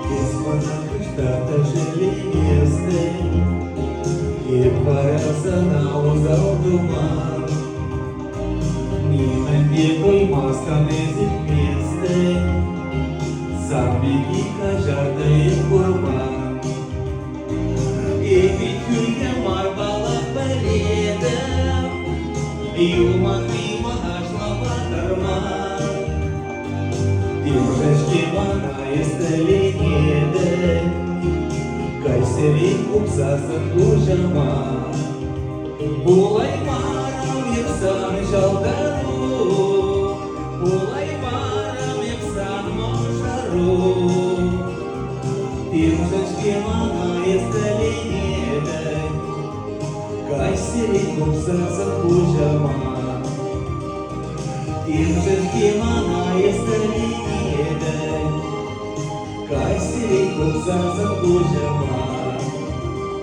Штата жили месты, и парился на узел туман. Мимо бегой масками вместе, сам беги жадный курман. И ведь кулька марбала передом, и уман мимо нашла батарман. И мужички манає стелініде, Кайсері купсасын ужама. Булай марам єпсан жалдару, Булай марам єпсан мошару. І мужички манає стелініде, Кайсері купсасын ужама. І мужички манає стелініде, Кайсері купсасын ужама.